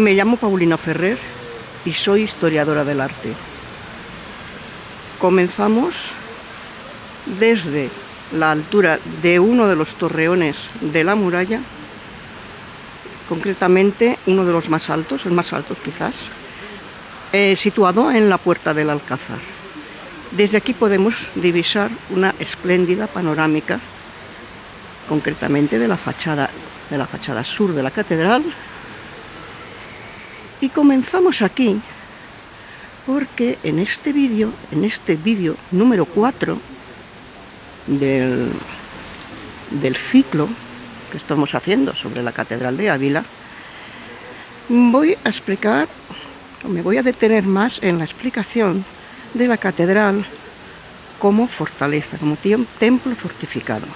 Me llamo Paulina Ferrer y soy historiadora del arte. Comenzamos desde la altura de uno de los torreones de la muralla, concretamente uno de los más altos, el más alto quizás, situado en la puerta del Alcázar. Desde aquí podemos divisar una espléndida panorámica, concretamente de la fachada sur de la catedral. Y comenzamos aquí porque en este vídeo número 4 del ciclo que estamos haciendo sobre la Catedral de Ávila, voy a explicar, o me voy a detener más en la explicación de la catedral como fortaleza, como templo fortificado.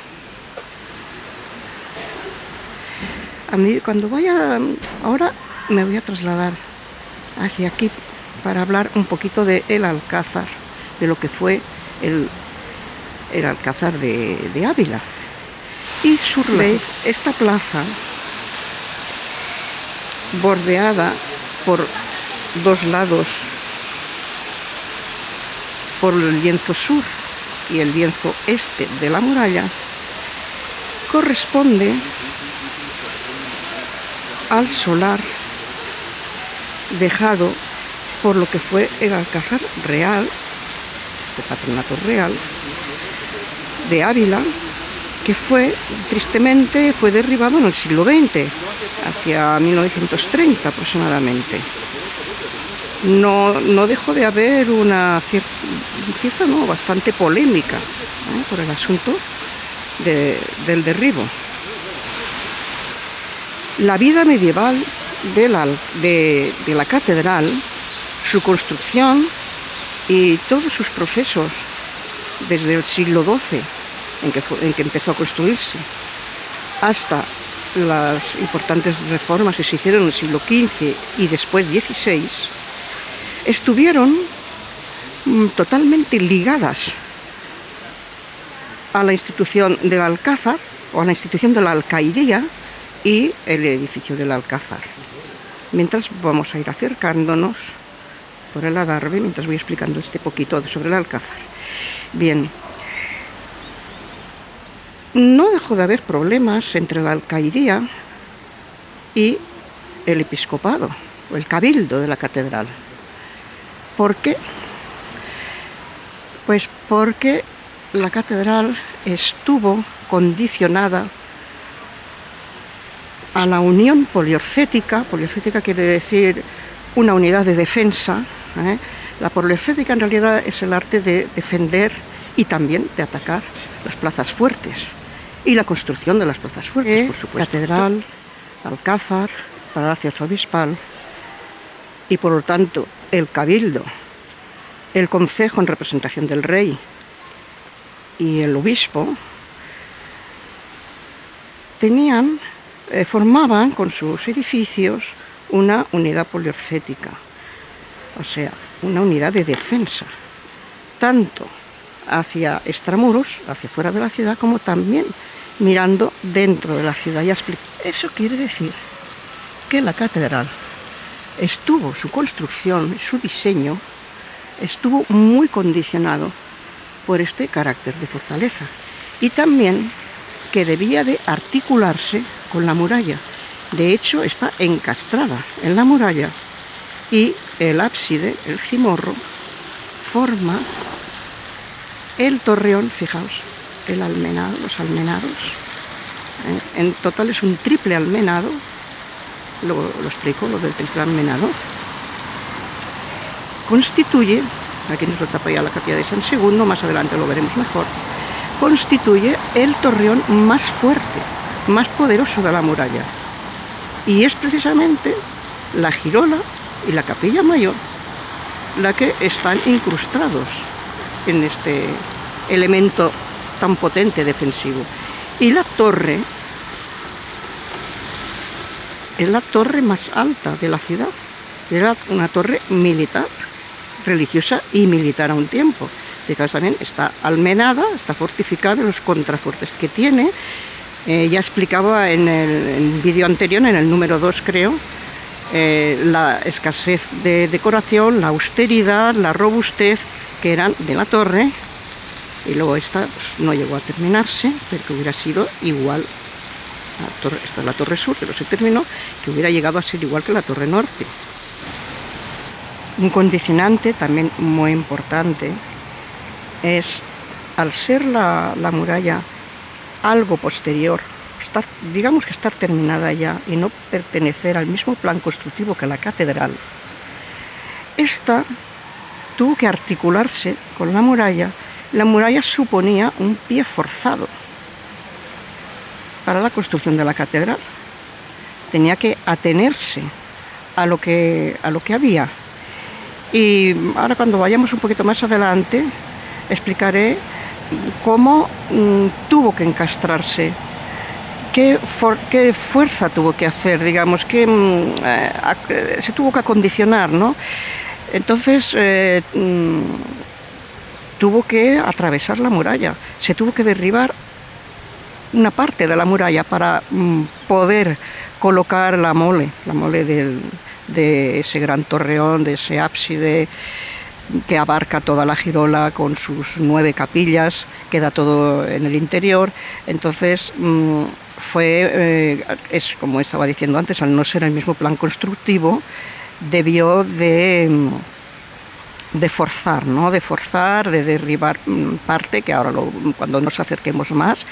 Ahora me voy a trasladar hacia aquí para hablar un poquito del Alcázar, de lo que fue el Alcázar de Ávila. Y veis esta plaza bordeada por dos lados por el lienzo sur y el lienzo este de la muralla, corresponde al solar dejado por lo que fue el Alcázar Real, de Patronato Real, de Ávila, que tristemente fue derribado en el siglo XX, hacia 1930 aproximadamente. No dejó de haber una bastante polémica por el asunto del derribo. La vida medieval de la catedral, su construcción y todos sus procesos desde el siglo XII, en que empezó a construirse, hasta las importantes reformas que se hicieron en el siglo XV y después XVI, estuvieron totalmente ligadas a la institución del Alcázar, o a la institución de la alcaidía y el edificio del Alcázar. Mientras vamos a ir acercándonos por el adarve, mientras voy explicando poquito sobre el Alcázar. Bien, no dejó de haber problemas entre la alcaidía y el episcopado, o el cabildo de la catedral. ¿Por qué? Pues porque la catedral estuvo condicionada a la unión poliorcética. Poliorcética quiere decir una unidad de defensa. La poliorcética en realidad es el arte de defender y también de atacar las plazas fuertes y la construcción de las plazas fuertes, por supuesto. Catedral, Alcázar, Palacio Arzobispal y por lo tanto el cabildo, el concejo en representación del rey y el obispo formaban con sus edificios una unidad poliorcética, o sea, una unidad de defensa, tanto hacia extramuros, hacia fuera de la ciudad, como también mirando dentro de la ciudad. Eso quiere decir que la catedral su construcción, su diseño, estuvo muy condicionado por este carácter de fortaleza, y también que debía de articularse con la muralla. De hecho, está encastrada en la muralla, y el ábside, el cimorro, forma el torreón. Fijaos, los almenados. En total es un triple almenado. Luego lo explico, lo del triple almenado. Constituye, aquí nos lo tapa ya la capilla de San Segundo, más adelante lo veremos mejor, constituye el torreón más fuerte, más poderoso de la muralla. Y es precisamente la girola y la capilla mayor la que están incrustados en este elemento tan potente defensivo. Y la torre es la torre más alta de la ciudad. Era una torre militar, religiosa y militar a un tiempo. Fijaos, también está almenada, está fortificada, los contrafuertes que tiene. Ya explicaba en el vídeo anterior, en el número 2 creo, la escasez de decoración, la austeridad, la robustez que eran de la torre, y luego esta pues, no llegó a terminarse, pero que hubiera sido igual. Esta es la torre sur, pero se terminó, que hubiera llegado a ser igual que la torre norte. Un condicionante también muy importante es, al ser la muralla algo posterior, digamos que estar terminada ya y no pertenecer al mismo plan constructivo que la catedral, esta tuvo que articularse con la muralla. La muralla suponía un pie forzado para la construcción de la catedral. Tenía que atenerse a lo que había. Y ahora, cuando vayamos un poquito más adelante, explicaré cómo tuvo que encastrarse, qué fuerza tuvo que hacer, digamos, que se tuvo que acondicionar, ¿no? Entonces tuvo que atravesar la muralla, se tuvo que derribar una parte de la muralla para poder colocar la mole de ese gran torreón, de ese ábside que abarca toda la girola con sus 9 capillas, queda todo en el interior. Entonces es como estaba diciendo antes, al no ser el mismo plan constructivo, debió de forzar, ¿no? De derribar parte, que ahora cuando nos acerquemos más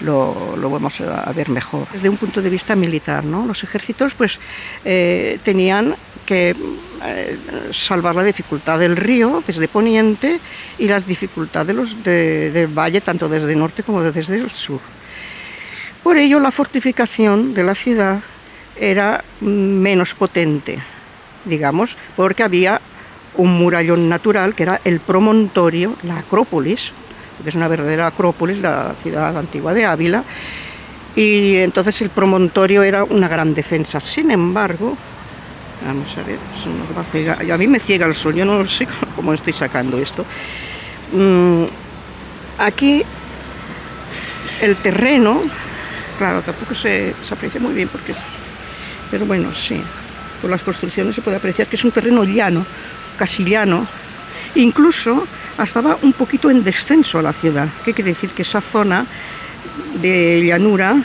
lo vamos a ver mejor. Desde un punto de vista militar, ¿no? Los ejércitos pues tenían que salvar la dificultad del río desde poniente y las dificultades del valle, tanto desde el norte como desde el sur. Por ello, la fortificación de la ciudad era menos potente, digamos, porque había un murallón natural que era el promontorio, la Acrópolis, que es una verdadera Acrópolis, la ciudad antigua de Ávila, y entonces el promontorio era una gran defensa. Sin embargo, vamos a ver, eso nos va a cegar. A mí me ciega el sol, yo no sé cómo estoy sacando esto. Aquí el terreno, claro, tampoco se aprecia muy bien, pero bueno, sí, por las construcciones se puede apreciar que es un terreno llano, casi llano, incluso estaba un poquito en descenso a la ciudad. ¿Qué quiere decir? Que esa zona de llanura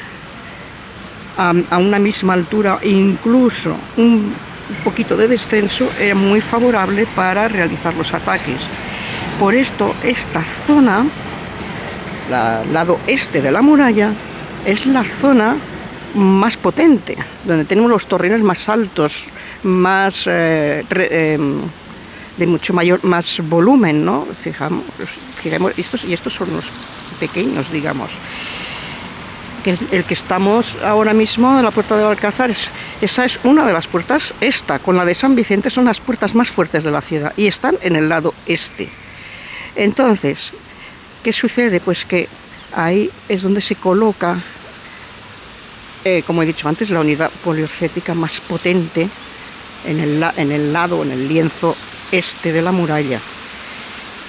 a una misma altura, incluso un poquito de descenso, era muy favorable para realizar los ataques. Por esto, esta zona, el lado este de la muralla, es la zona más potente, donde tenemos los torreones más altos, más de mucho más volumen, ¿no? Fijemos, estos son los pequeños, digamos. El que estamos ahora mismo, en la puerta del Alcázar, esa es una de las puertas. Esta, con la de San Vicente, son las puertas más fuertes de la ciudad y están en el lado este. Entonces, ¿qué sucede? Pues que ahí es donde se coloca, como he dicho antes, la unidad poliorcética más potente en el lienzo este de la muralla,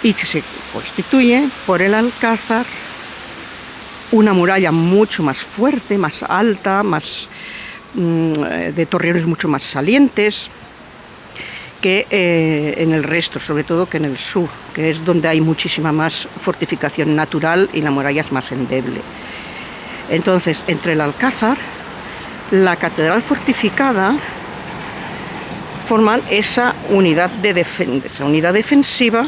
y que se constituye por el Alcázar, una muralla mucho más fuerte, más alta, de torreones mucho más salientes que en el resto, sobre todo que en el sur, que es donde hay muchísima más fortificación natural y la muralla es más endeble. Entonces, entre el Alcázar, la catedral fortificada, forman esa unidad defensiva,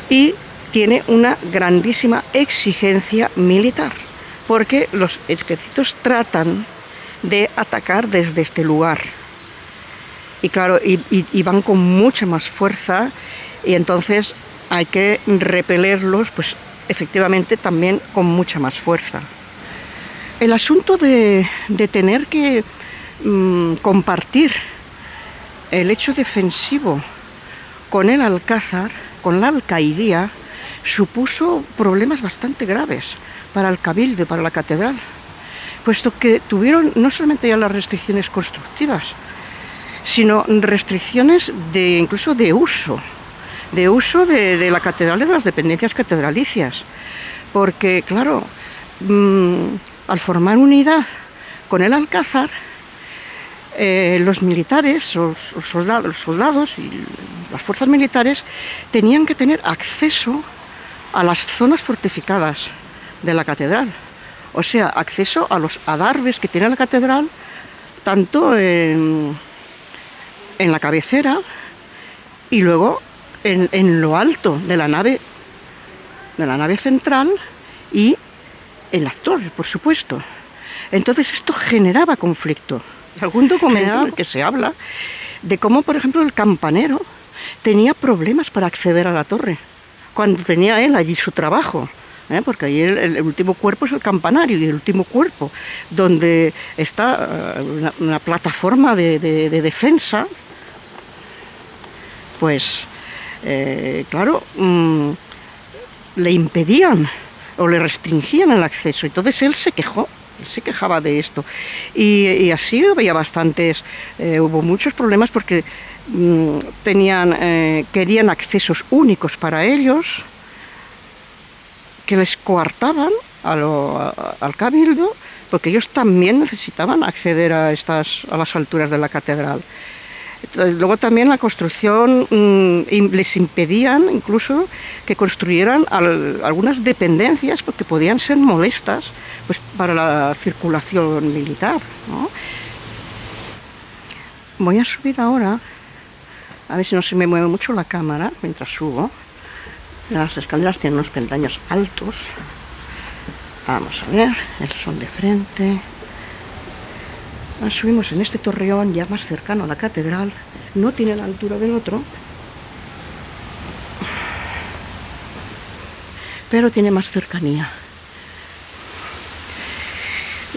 y tiene una grandísima exigencia militar, porque los ejércitos tratan de atacar desde este lugar. Y claro, y van con mucha más fuerza, y entonces hay que repelerlos, pues efectivamente también con mucha más fuerza. El asunto de tener que compartir el hecho defensivo con el Alcázar, con la alcaidía, supuso problemas bastante graves para el cabildo, para la catedral, puesto que tuvieron no solamente ya las restricciones constructivas, sino restricciones incluso de uso de la catedral y de las dependencias catedralicias, porque claro, al formar unidad con el Alcázar, los militares, los soldados y las fuerzas militares tenían que tener acceso a las zonas fortificadas de la catedral. O sea, acceso a los adarves que tiene la catedral, tanto en la cabecera y luego en lo alto de la nave central y en las torres, por supuesto. Entonces esto generaba conflicto. Algún documento en el que se habla de cómo, por ejemplo, el campanero tenía problemas para acceder a la torre, cuando tenía él allí su trabajo, porque ahí el último cuerpo es el campanario, y el último cuerpo, donde está una plataforma de defensa, pues, claro, le impedían o le restringían el acceso. Entonces él se quejaba de esto. Y así había bastantes, hubo muchos problemas porque querían accesos únicos para ellos, que les coartaban al cabildo, porque ellos también necesitaban acceder a las alturas de la catedral. Luego también la construcción les impedían incluso que construyeran algunas dependencias, porque podían ser molestas, pues, para la circulación militar, ¿no? Voy a subir ahora, a ver si no se me mueve mucho la cámara mientras subo. Las escaleras tienen unos peldaños altos. Vamos a ver el sol de frente. Subimos en este torreón ya más cercano a la catedral. No tiene la altura del otro, pero tiene más cercanía.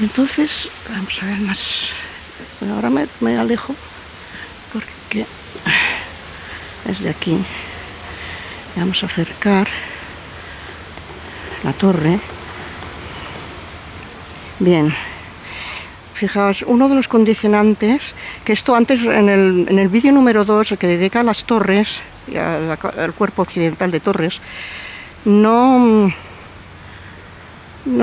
Entonces, vamos a ver más. Bueno, ahora me alejo porque desde aquí vamos a acercar la torre. Bien. Fijaos, uno de los condicionantes, que esto antes en el vídeo número 2, el que dedica a las torres, y al cuerpo occidental de torres, no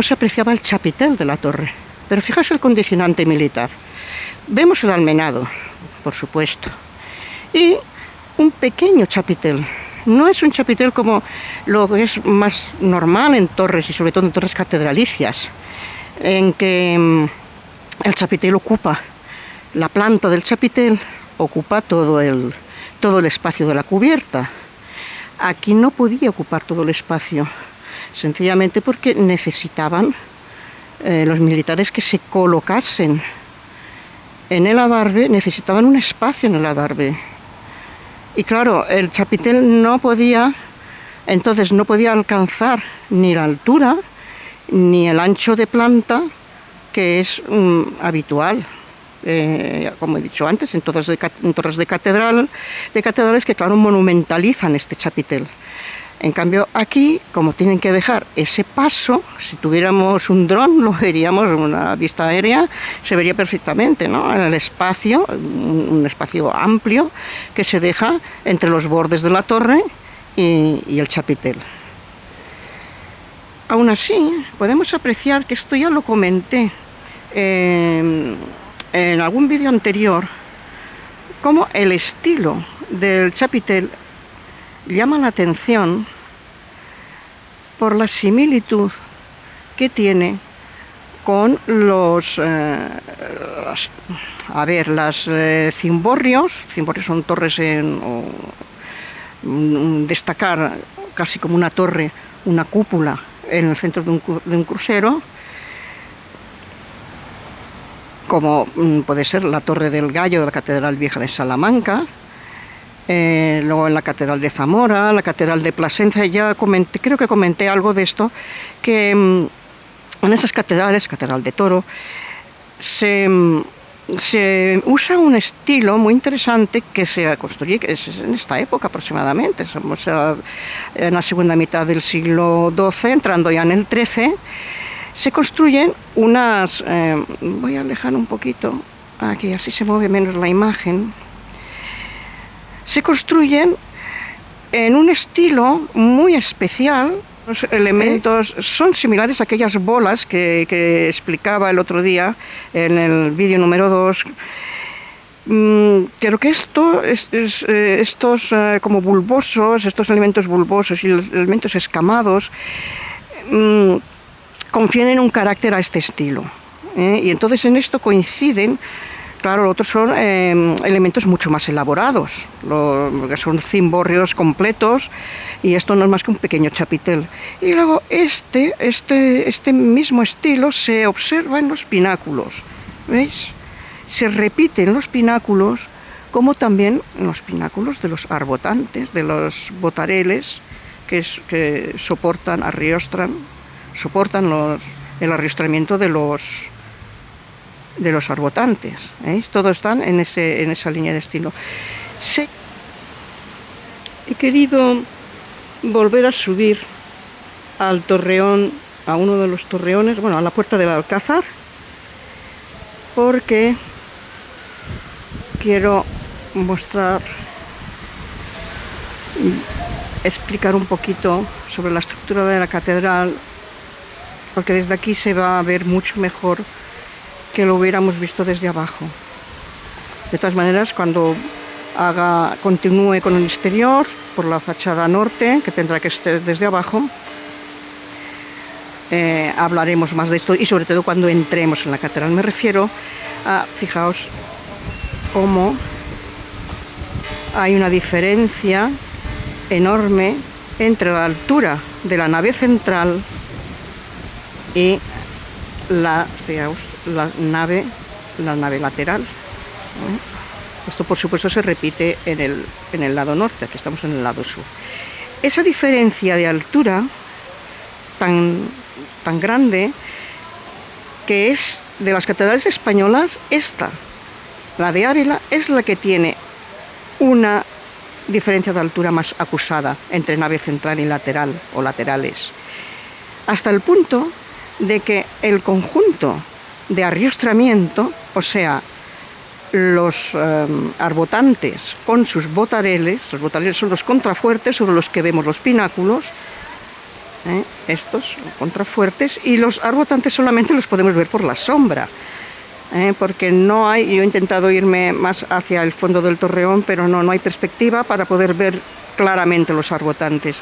se apreciaba el chapitel de la torre. Pero fijaos el condicionante militar. Vemos el almenado, por supuesto, y un pequeño chapitel. No es un chapitel como lo que es más normal en torres, y sobre todo en torres catedralicias, en que el chapitel ocupa, la planta del chapitel ocupa todo el espacio de la cubierta. Aquí no podía ocupar todo el espacio, sencillamente porque necesitaban los militares que se colocasen en el adarve, necesitaban un espacio en el adarve. Y claro, el chapitel no podía alcanzar ni la altura ni el ancho de planta que es habitual, como he dicho antes, en torres de catedrales que, claro, monumentalizan este chapitel. En cambio, aquí, como tienen que dejar ese paso, si tuviéramos un dron, lo veríamos en una vista aérea, se vería perfectamente, ¿no? En el espacio, un espacio amplio que se deja entre los bordes de la torre y el chapitel. Aún así, podemos apreciar que esto ya lo comenté en algún vídeo anterior, cómo el estilo del chapitel llama la atención por la similitud que tiene con los cimborrios. Cimborrios son torres destacar casi como una torre, una cúpula en el centro de un crucero, como puede ser la Torre del Gallo de la Catedral Vieja de Salamanca, luego en la Catedral de Zamora, la Catedral de Plasencia. Ya creo que comenté algo de esto, que en esas catedrales, Catedral de Toro, se usa un estilo muy interesante que se construye en esta época aproximadamente, somos en la segunda mitad del siglo XII, entrando ya en el XIII. Se construyen unas, voy a alejar un poquito, aquí así se mueve menos la imagen. Se construyen en un estilo muy especial. Los elementos son similares a aquellas bolas que explicaba el otro día en el vídeo número 2, Creo que estos como bulbosos, estos elementos bulbosos y los elementos escamados confieren un carácter a este estilo. Y entonces en esto coinciden. Claro, los otros son elementos mucho más elaborados, que son cimborrios completos, y esto no es más que un pequeño chapitel. Y luego este mismo estilo se observa en los pináculos, ¿veis? Se repite en los pináculos, como también en los pináculos de los arbotantes, de los botareles, que soportan el arriostramiento de los arbotantes. ¿Veis? Todos están en esa línea de estilo. Sí. He querido volver a subir al torreón, a uno de los torreones, bueno, a la puerta del Alcázar, porque quiero mostrar, explicar un poquito sobre la estructura de la catedral, porque desde aquí se va a ver mucho mejor que lo hubiéramos visto desde abajo. De todas maneras, cuando continúe con el exterior por la fachada norte, que tendrá que ser desde abajo, hablaremos más de esto, y sobre todo cuando entremos en la catedral. Me refiero a, fijaos cómo hay una diferencia enorme entre la altura de la nave central y la nave lateral. Esto, por supuesto, se repite en el lado norte. Aquí estamos en el lado sur. Esa diferencia de altura tan grande, que es de las catedrales españolas, la de Ávila, es la que tiene una diferencia de altura más acusada entre nave central y lateral o laterales, hasta el punto de que el conjunto de arriostramiento, o sea, los arbotantes con sus botareles, los botareles son los contrafuertes sobre los que vemos los pináculos, estos contrafuertes, y los arbotantes solamente los podemos ver por la sombra, porque no hay, yo he intentado irme más hacia el fondo del torreón, pero no hay perspectiva para poder ver claramente los arbotantes.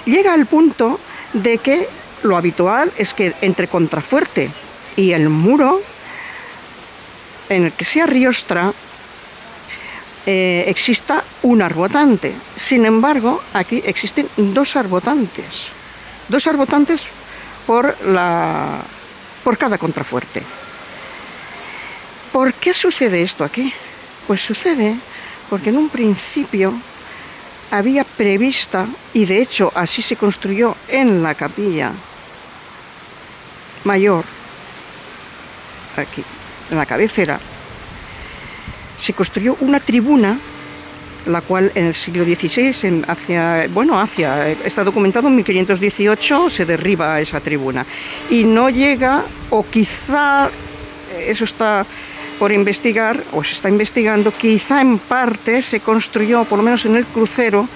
Llega al punto de que lo habitual es que entre contrafuerte y el muro en el que se arriostra exista un arbotante. Sin embargo, aquí existen dos arbotantes por cada contrafuerte. ¿Por qué sucede esto aquí? Pues sucede porque en un principio había prevista, y de hecho así se construyó en la capilla mayor, aquí en la cabecera, se construyó una tribuna, la cual en el siglo XVI, está documentado en 1518, se derriba esa tribuna y no llega, o quizá, eso está por investigar, o se está investigando, quizá en parte se construyó, por lo menos en el crucero,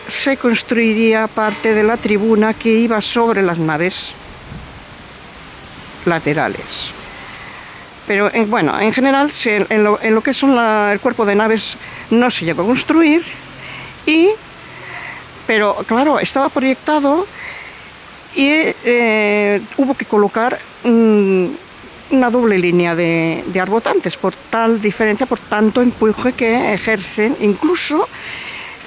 se construiría parte de la tribuna que iba sobre las naves laterales. Pero en general, en lo que son el cuerpo de naves no se llegó a construir, pero claro, estaba proyectado y hubo que colocar una doble línea de arbotantes por tal diferencia, por tanto empuje que ejercen. Incluso,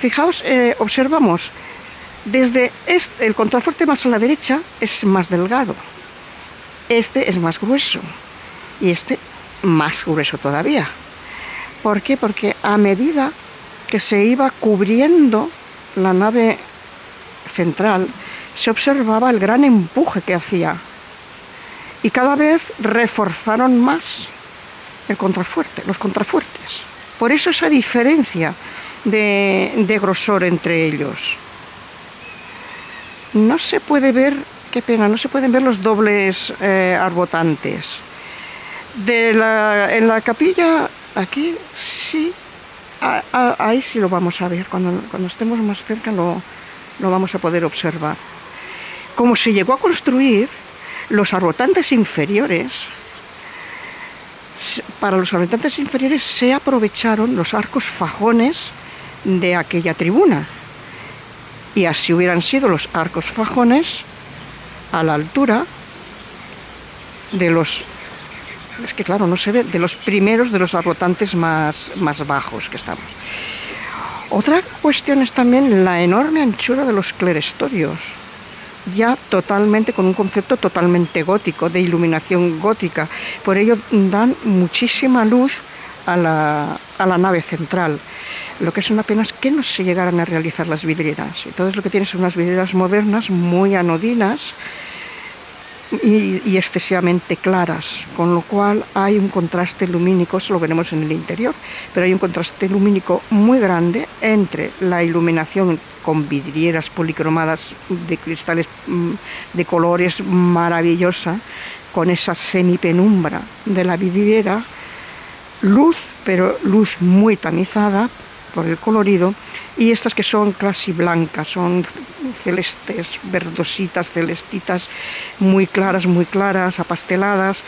fijaos, observamos, desde el contrafuerte más a la derecha es más delgado, este es más grueso y este más grueso todavía. ¿Por qué? Porque a medida que se iba cubriendo la nave central, se observaba el gran empuje que hacía, y cada vez reforzaron más los contrafuertes. Por eso esa diferencia de grosor entre ellos. No se puede ver, qué pena, no se pueden ver los dobles arbotantes. En la capilla, aquí sí, ahí sí lo vamos a ver, cuando estemos más cerca lo vamos a poder observar. Como se llegó a construir, los arbotantes inferiores para los habitantes inferiores se aprovecharon los arcos fajones de aquella tribuna, y así hubieran sido los arcos fajones a la altura de los, es que claro, no se ve, de los primeros de los arbotantes más bajos que estamos. Otra cuestión es también la enorme anchura de los clerestorios, ya totalmente con un concepto totalmente gótico, de iluminación gótica. Por ello dan muchísima luz a la nave central. Lo que es una pena es que no se llegaran a realizar las vidrieras. Entonces lo que tiene son unas vidrieras modernas muy anodinas y excesivamente claras, con lo cual hay un contraste lumínico, eso lo veremos en el interior, pero hay un contraste lumínico muy grande entre la iluminación con vidrieras policromadas de cristales de colores maravillosa, con esa semipenumbra de la vidriera, luz, pero luz muy tamizada por el colorido, y estas que son casi blancas, son celestes, verdositas, celestitas, muy claras, apasteladas,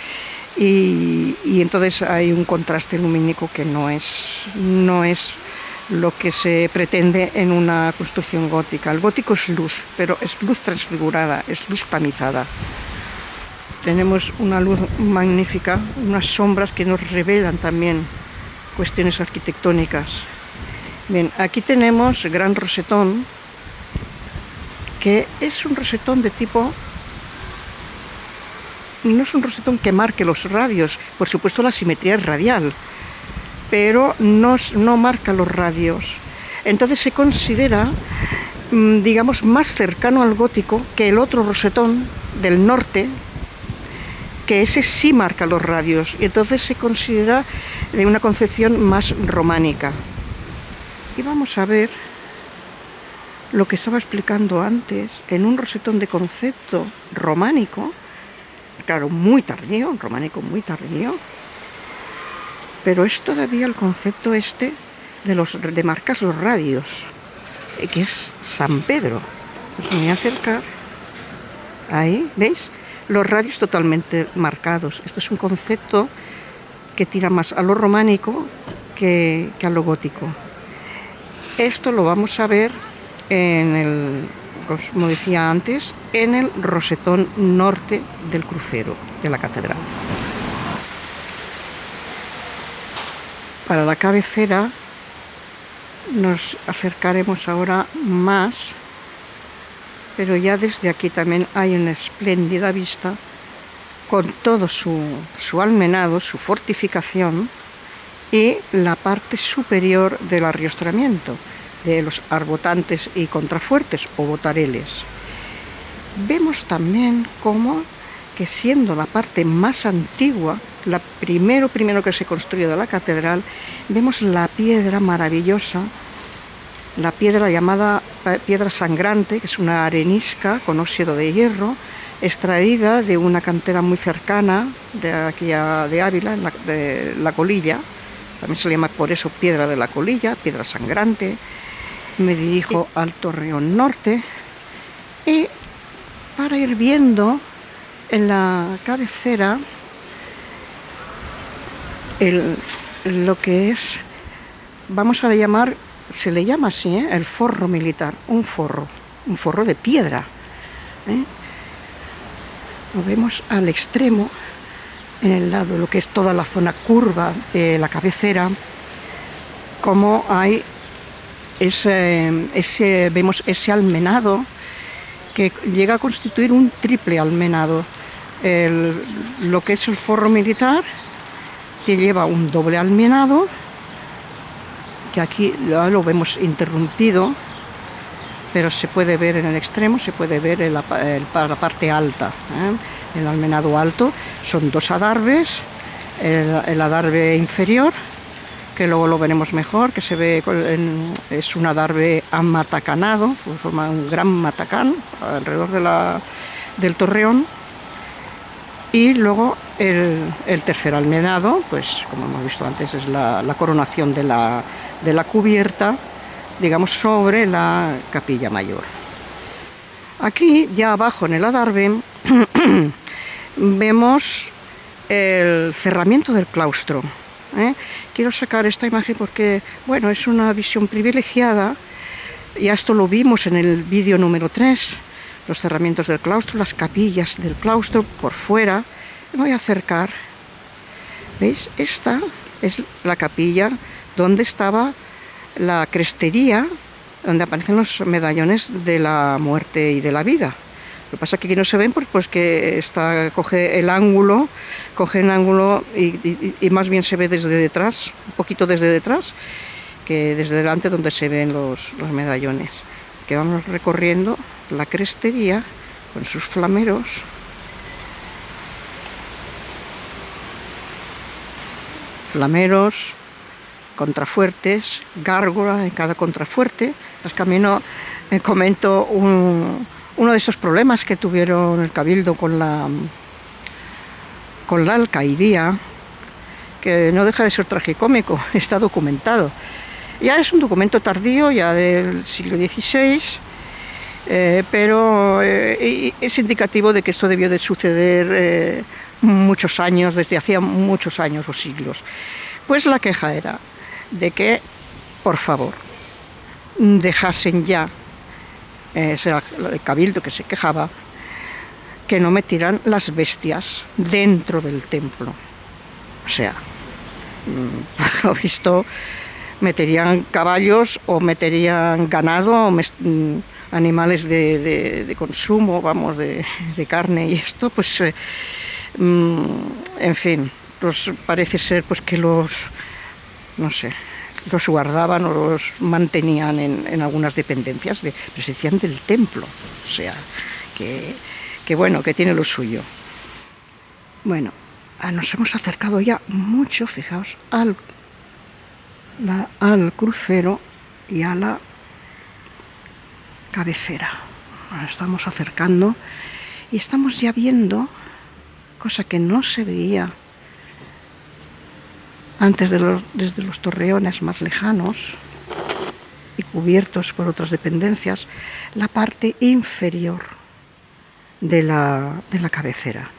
y entonces hay un contraste lumínico que no es lo que se pretende en una construcción gótica. El gótico es luz, pero es luz transfigurada, es luz tamizada. Tenemos una luz magnífica, unas sombras que nos revelan también cuestiones arquitectónicas. Bien, aquí tenemos el gran rosetón, que es un rosetón de tipo... No es un rosetón que marque los radios, por supuesto la simetría es radial, pero no marca los radios. Entonces se considera, digamos, más cercano al gótico que el otro rosetón del norte, que ese sí marca los radios, y entonces se considera de una concepción más románica. Y vamos a ver lo que estaba explicando antes, en un rosetón de concepto románico, claro, muy tardío, románico muy tardío, pero es todavía el concepto este de marcar los radios, que es San Pedro. Os voy a acercar, ahí, ¿veis? Los radios totalmente marcados. Esto es un concepto que tira más a lo románico que a lo gótico. Esto lo vamos a ver como decía antes, en el rosetón norte del crucero de la catedral. Para la cabecera nos acercaremos ahora más, pero ya desde aquí también hay una espléndida vista con todo su almenado, su fortificación y la parte superior del arriostramiento de los arbotantes y contrafuertes o botareles. Vemos también cómo que siendo la parte más antigua, la primero que se construyó de la catedral, vemos la piedra maravillosa, la piedra llamada piedra sangrante, que es una arenisca con óxido de hierro, extraída de una cantera muy cercana de aquí de Ávila, de La Colilla. También se le llama por eso piedra de la Colilla, piedra sangrante. Me dirijo al torreón norte y para ir viendo en la cabecera lo que es, vamos a llamar, se le llama así, el forro militar, un forro de piedra. Lo vemos al extremo, en el lado, lo que es toda la zona curva de la cabecera, como hay vemos ese almenado que llega a constituir un triple almenado. Lo que es el forro militar, que lleva un doble almenado, que aquí lo vemos interrumpido, pero se puede ver en el extremo, se puede ver en la parte alta. El almenado alto son dos adarves, el adarve inferior, que luego lo veremos mejor, que se ve, es un adarve amatacanado, forma un gran matacán alrededor del torreón, y luego el tercer almenado, pues como hemos visto antes, es la coronación de la cubierta, digamos, sobre la capilla mayor. Aquí, ya abajo en el adarve, vemos el cerramiento del claustro. Quiero sacar esta imagen porque, bueno, es una visión privilegiada. Ya esto lo vimos en el vídeo número 3, los cerramientos del claustro, las capillas del claustro por fuera. Me voy a acercar. ¿Veis? Esta es la capilla donde estaba la crestería, donde aparecen los medallones de la muerte y de la vida. Lo que pasa es que aquí no se ven pues que coge el ángulo, y más bien se ve desde detrás, un poquito desde detrás, que desde delante donde se ven los medallones. Que vamos recorriendo la crestería con sus flameros. Flameros, contrafuertes, gárgola en cada contrafuerte. Es camino, comento uno de esos problemas que tuvieron el Cabildo con la alcaidía, que no deja de ser tragicómico, está documentado. Ya es un documento tardío, ya del siglo XVI, pero es indicativo de que esto debió de suceder muchos años, desde hacía muchos años o siglos. Pues la queja era de que, por favor, dejasen ya, el Cabildo que se quejaba, que no metieran las bestias dentro del templo. O sea, por lo visto, meterían caballos o meterían ganado o animales de consumo, vamos, de carne y esto, pues, en fin, pues parece ser pues que los guardaban o los mantenían en algunas dependencias de presencia del templo. O sea, que bueno, que tiene lo suyo. Bueno, nos hemos acercado ya mucho, fijaos, al crucero y a la cabecera. Nos estamos acercando y estamos ya viendo, cosa que no se veía antes desde los torreones más lejanos y cubiertos por otras dependencias, la parte inferior de la cabecera.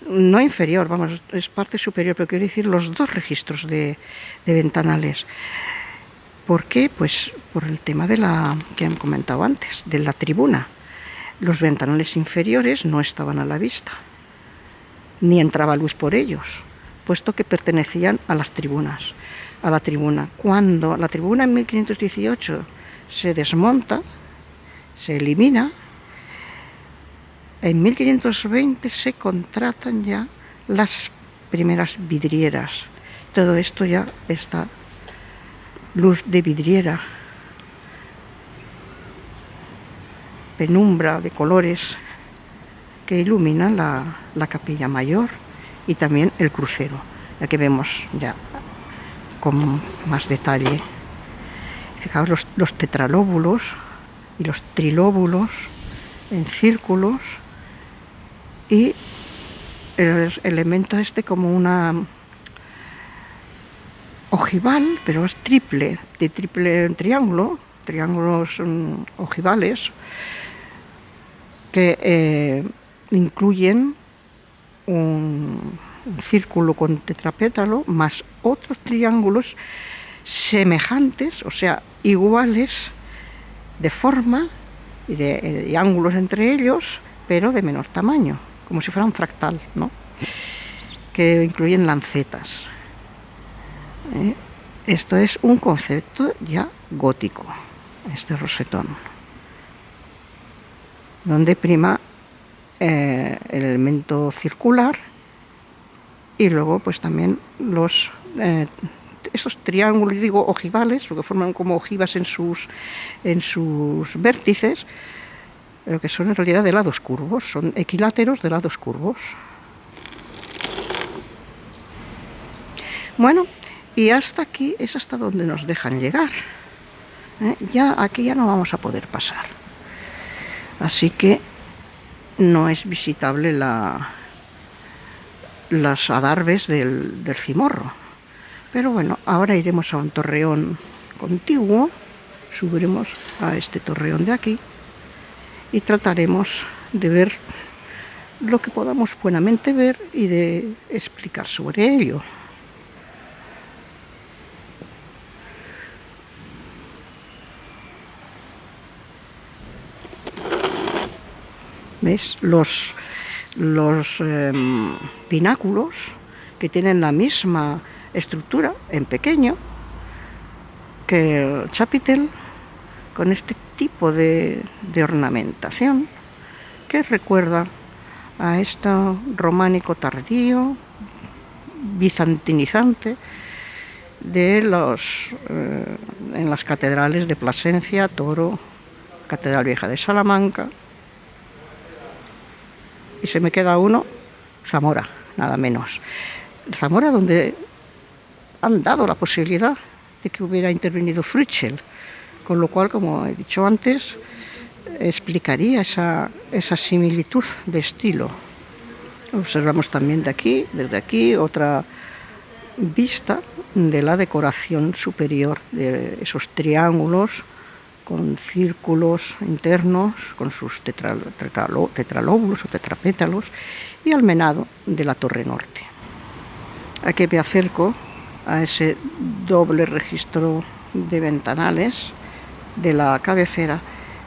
No inferior, vamos, es parte superior, pero quiero decir los dos registros de ventanales. ¿Por qué? Pues por el tema que han comentado antes, de la tribuna. Los ventanales inferiores no estaban a la vista, ni entraba luz por ellos, puesto que pertenecían a las tribunas, a la tribuna. Cuando la tribuna en 1518 se desmonta, se elimina, en 1520 se contratan ya las primeras vidrieras. Todo esto ya está luz de vidriera, penumbra de colores que iluminan la capilla mayor y también el crucero. Aquí vemos ya con más detalle. Fijaos los tetralóbulos y los trilóbulos en círculos y el elemento como una ojival, pero es triple triángulos ojivales que incluyen un círculo con tetrapétalo más otros triángulos semejantes, o sea, iguales de forma y ángulos entre ellos, pero de menor tamaño, como si fuera un fractal, ¿no? Que incluyen lancetas. Esto es un concepto ya gótico, este rosetón, donde prima el elemento circular y luego pues también esos triángulos, digo ojivales, porque forman como ojivas en sus vértices, pero que son en realidad de lados curvos, son equiláteros de lados curvos. Bueno, y hasta aquí es hasta donde nos dejan llegar. Ya aquí ya no vamos a poder pasar. Así que no es visitable las adarves del Cimorro. Pero bueno, ahora iremos a un torreón contiguo, subiremos a este torreón de aquí y trataremos de ver lo que podamos buenamente ver y de explicar sobre ello. ¿Ves? Los pináculos, que tienen la misma estructura en pequeño que el chapitel, con este tipo de ornamentación que recuerda a esto románico tardío, bizantinizante, de en las catedrales de Plasencia, Toro, Catedral Vieja de Salamanca. Y se me queda uno, Zamora, nada menos. Zamora, donde han dado la posibilidad de que hubiera intervenido Frühschild, con lo cual, como he dicho antes, explicaría esa similitud de estilo. Observamos también desde aquí, otra vista de la decoración superior de esos triángulos con círculos internos, con sus tetralóbulos o tetrapétalos, y almenado de la torre norte. Aquí me acerco a ese doble registro de ventanales de la cabecera,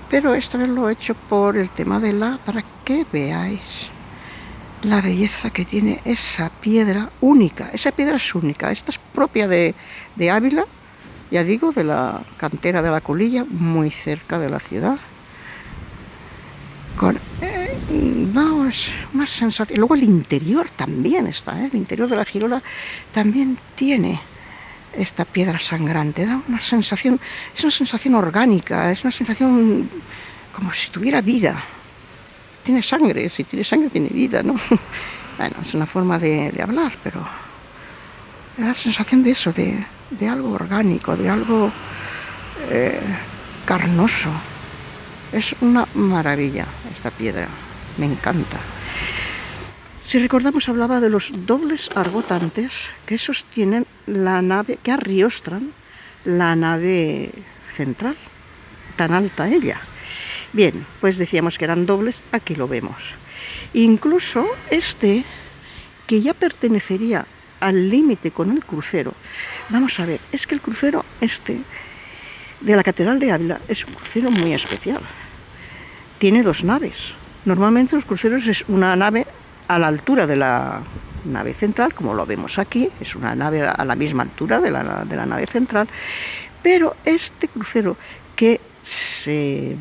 pero esta vez lo he hecho por el tema para que veáis la belleza que tiene esa piedra única. Esa piedra es única, esta es propia de Ávila, ya digo, de la cantera de la Colilla, muy cerca de la ciudad. Con una sensación. Luego el interior también está, el interior de la girola también tiene esta piedra sangrante, da una sensación, es una sensación orgánica, es una sensación como si tuviera vida. Tiene sangre, si tiene sangre tiene vida, ¿no? Bueno, es una forma de hablar, pero da la sensación de eso, de algo orgánico, de algo carnoso. Es una maravilla esta piedra, me encanta. Si recordamos, hablaba de los dobles arbotantes que sostienen la nave, que arriostran la nave central, tan alta ella. Bien, pues decíamos que eran dobles, aquí lo vemos. Incluso que ya pertenecería al límite con el crucero. Vamos a ver, es que el crucero de la Catedral de Ávila es un crucero muy especial. Tiene dos naves. Normalmente los cruceros es una nave a la altura de la nave central, como lo vemos aquí, es una nave a la misma altura de la nave central, pero este crucero que se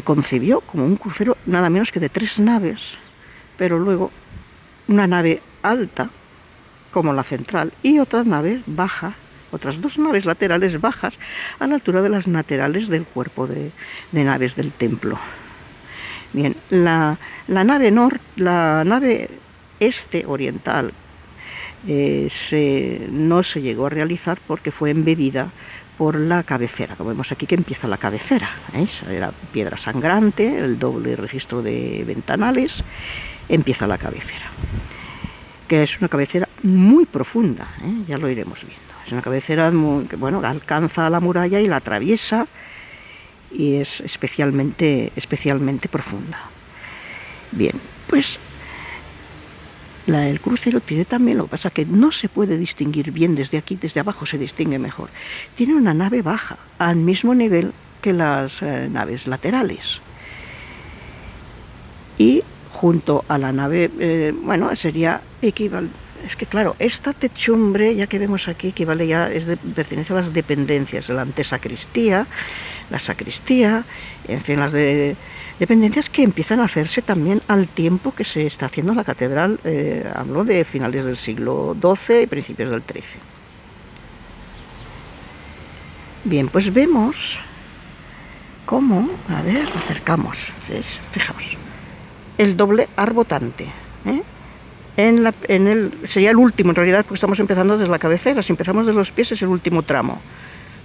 concibió como un crucero nada menos que de 3 naves, pero luego una nave alta, como la central, y otra nave baja, otras 2 naves laterales bajas, a la altura de las laterales del cuerpo de naves del templo. Bien, la nave oriental no se llegó a realizar porque fue embebida por la cabecera, como vemos aquí que empieza la cabecera, ¿veis? Era piedra sangrante, el doble registro de ventanales, empieza la cabecera, que es una cabecera muy profunda, ya lo iremos viendo. Es una cabecera que alcanza la muralla y la atraviesa, y es especialmente profunda. Bien, pues el crucero tiene también, lo que pasa que no se puede distinguir bien desde aquí, desde abajo se distingue mejor. Tiene una nave baja, al mismo nivel que las naves laterales. Y junto a la nave, sería equivalente. Es que claro, esta techumbre, ya que vemos aquí, pertenece a las dependencias, la antesacristía, la sacristía, en fin, las dependencias que empiezan a hacerse también al tiempo que se está haciendo la catedral. Hablo de finales del siglo XII y principios del XIII. Bien, pues vemos cómo, a ver, acercamos, fijaos, el doble arbotante, sería el último, en realidad, porque estamos empezando desde la cabecera. Si empezamos de los pies es el último tramo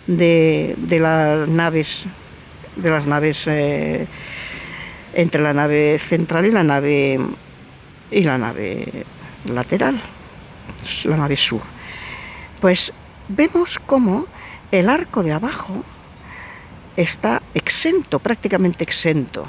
de las naves entre la nave central y la nave lateral, la nave sur. Pues vemos cómo el arco de abajo está exento, prácticamente exento.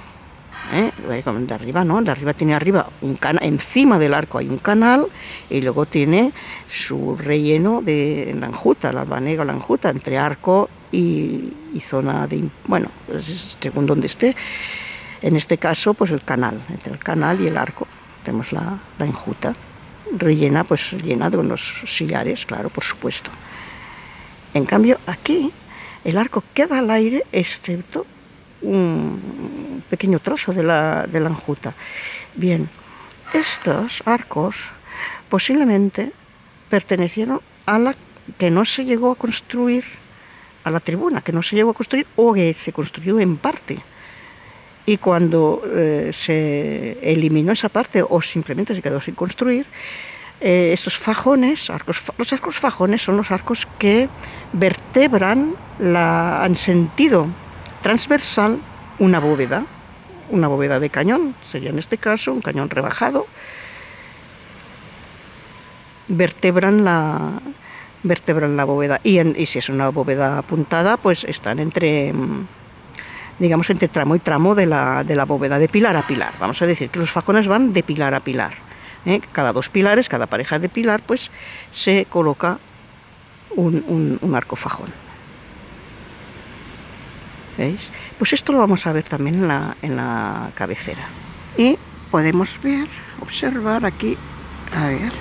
De arriba no, de arriba tiene un canal, encima del arco hay un canal y luego tiene su relleno de la enjuta, la albanega o la enjuta, entre arco y zona de, bueno, pues según donde esté. En este caso, pues el canal, entre el canal y el arco tenemos la enjuta rellena, pues llena de unos sillares, claro, por supuesto. En cambio, aquí el arco queda al aire, excepto un pequeño trozo de la enjuta. Bien, estos arcos posiblemente pertenecieron a la que no se llegó a construir, a la tribuna, que no se llegó a construir o que se construyó en parte. Y cuando se eliminó esa parte o simplemente se quedó sin construir, estos fajones, los arcos fajones son los arcos que vertebran en sentido transversal una bóveda de cañón, sería en este caso un cañón rebajado. Vertebran la bóveda y si es una bóveda apuntada, pues están entre, digamos, entre tramo y tramo de la bóveda, de pilar a pilar. Vamos a decir que los fajones van de pilar a pilar. Cada 2 pilares, cada pareja de pilar, pues se coloca un arco fajón. ¿Veis? Pues esto lo vamos a ver también en la cabecera. Y podemos observar aquí, a ver,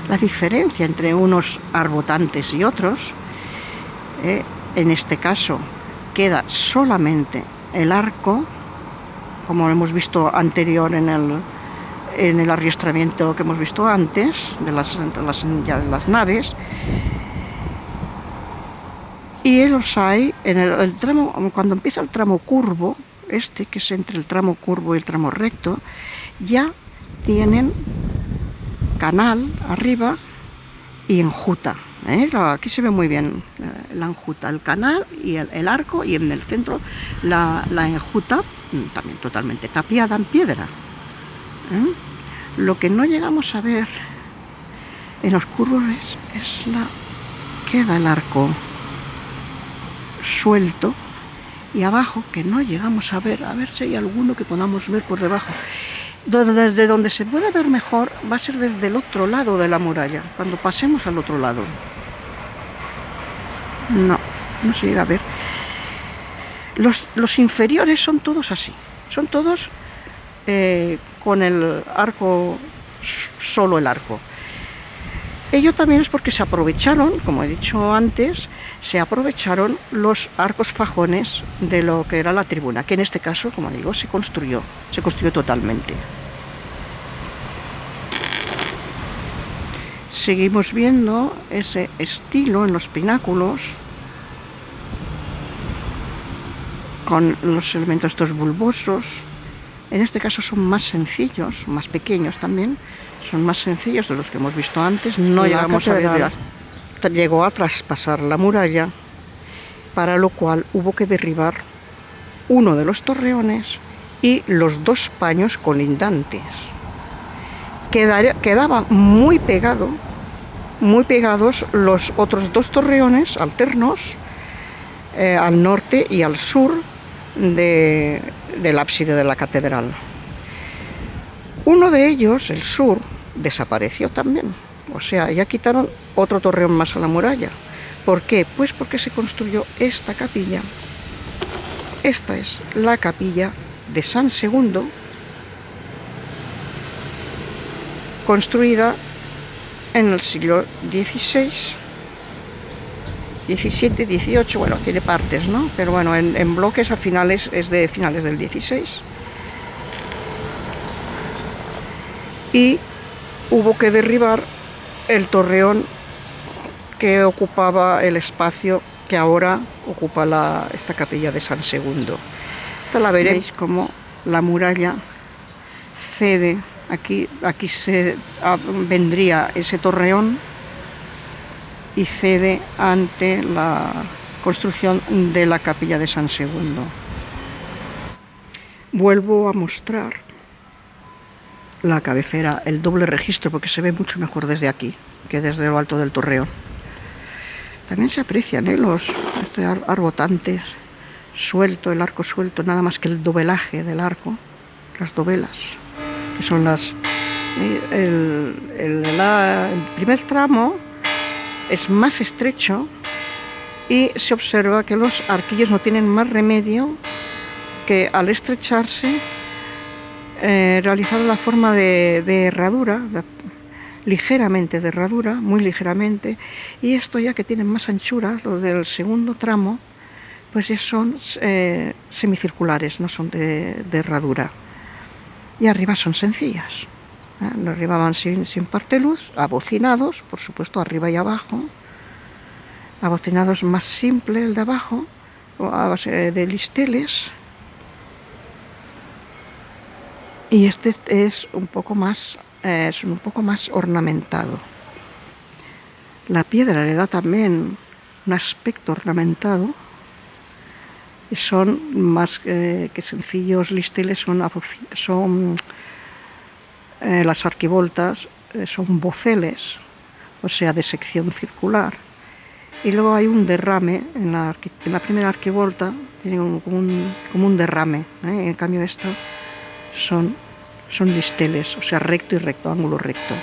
la diferencia entre unos arbotantes y otros. En este caso queda solamente el arco, como hemos visto anterior en el arriestramiento que hemos visto antes de las naves. Y los hay en el tramo, cuando empieza el tramo curvo, que es entre el tramo curvo y el tramo recto, ya tienen canal arriba y enjuta. Aquí se ve muy bien la enjuta, el canal y el arco, y en el centro la enjuta también totalmente tapiada en piedra. Lo que no llegamos a ver en los curvos queda el arco suelto, y abajo, que no llegamos a ver si hay alguno que podamos ver por debajo. Desde donde se puede ver mejor va a ser desde el otro lado de la muralla, cuando pasemos al otro lado. No se llega a ver. Los inferiores son todos así, son todos con el arco, solo el arco. Ello también es porque se aprovecharon, como he dicho antes, se aprovecharon los arcos fajones de lo que era la tribuna, que en este caso, como digo, se construyó totalmente. Seguimos viendo ese estilo en los pináculos, con los elementos estos bulbosos. En este caso son más sencillos, más pequeños también, son más sencillos de los que hemos visto antes. No llegamos a ver, llegó a traspasar la muralla, para lo cual hubo que derribar uno de los torreones y los 2 paños colindantes. Quedaba muy pegados los otros 2 torreones alternos, al norte y al sur del ábside de la catedral. Uno de ellos, el sur, desapareció también. O sea, ya quitaron otro torreón más a la muralla. ¿Por qué? Pues porque se construyó esta capilla. Esta es la capilla de San Segundo, construida en el siglo XVI, XVII, XVIII, bueno, tiene partes, ¿no? Pero bueno, en bloques es de finales del XVI. Y hubo que derribar el torreón que ocupaba el espacio que ahora ocupa esta capilla de San Segundo. Esta la veréis como la muralla cede, aquí vendría ese torreón y cede ante la construcción de la capilla de San Segundo. Vuelvo a mostrar la cabecera, el doble registro, porque se ve mucho mejor desde aquí que desde lo alto del torreón. También se aprecian los arbotantes suelto, el arco suelto, nada más que el dobelaje del arco, las dovelas, que son las... El primer tramo es más estrecho y se observa que los arquillos no tienen más remedio que al estrecharse realizar la forma de herradura, ligeramente de herradura, muy ligeramente, y esto ya que tienen más anchura, los del segundo tramo, pues ya son semicirculares, no son de herradura. Y arriba son sencillas. Arriba van sin parteluz, abocinados, por supuesto, arriba y abajo. Abocinados más simple el de abajo, a base de listeles. Y este es un poco más ornamentado. La piedra le da también un aspecto ornamentado. Y son más que sencillos listeles, son las arquivoltas, son boceles, o sea, de sección circular. Y luego hay un derrame en la primera arquivolta, tiene como un derrame, ¿eh? En cambio esta son listeles, o sea, recto y recto, ángulo recto.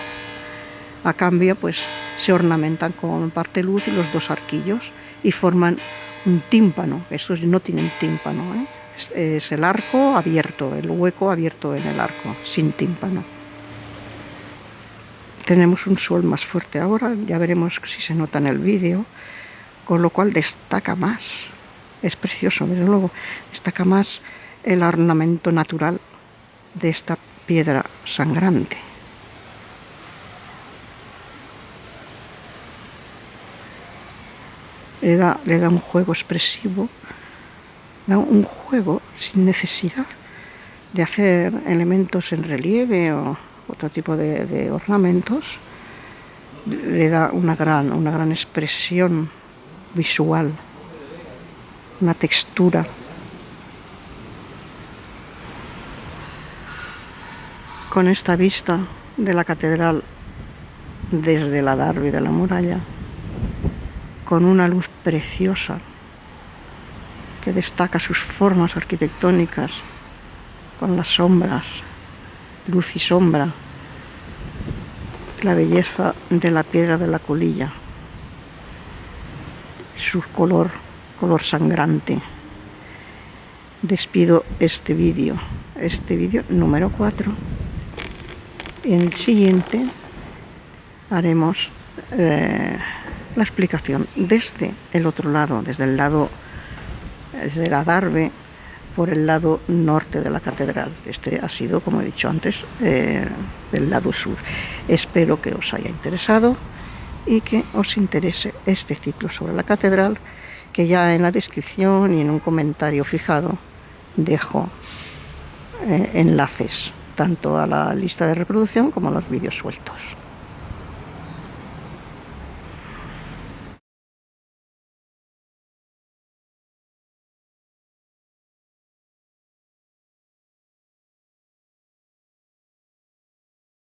A cambio, pues se ornamentan con parteluz y los dos arquillos y forman un tímpano. Estos no tienen tímpano, ¿eh? Es el arco abierto, el hueco abierto en el arco, sin tímpano. Tenemos un sol más fuerte ahora, ya veremos si se nota en el vídeo, con lo cual destaca más. Es precioso, desde luego, destaca más el ornamento natural de esta piedra sangrante. Le da un juego expresivo, da un juego sin necesidad de hacer elementos en relieve o otro tipo de ornamentos. Le da una gran expresión visual, una textura. Con esta vista de la catedral desde la Adarve de la muralla, con una luz preciosa que destaca sus formas arquitectónicas, con las sombras, luz y sombra, la belleza de la piedra de la colilla, su color sangrante. Despido este vídeo número 4. En el siguiente haremos la explicación desde el otro lado, desde la Adarve, por el lado norte de la catedral. Este ha sido, como he dicho antes, del lado sur. Espero que os haya interesado y que os interese este ciclo sobre la catedral, que ya en la descripción y en un comentario fijado dejo enlaces tanto a la lista de reproducción como a los vídeos sueltos.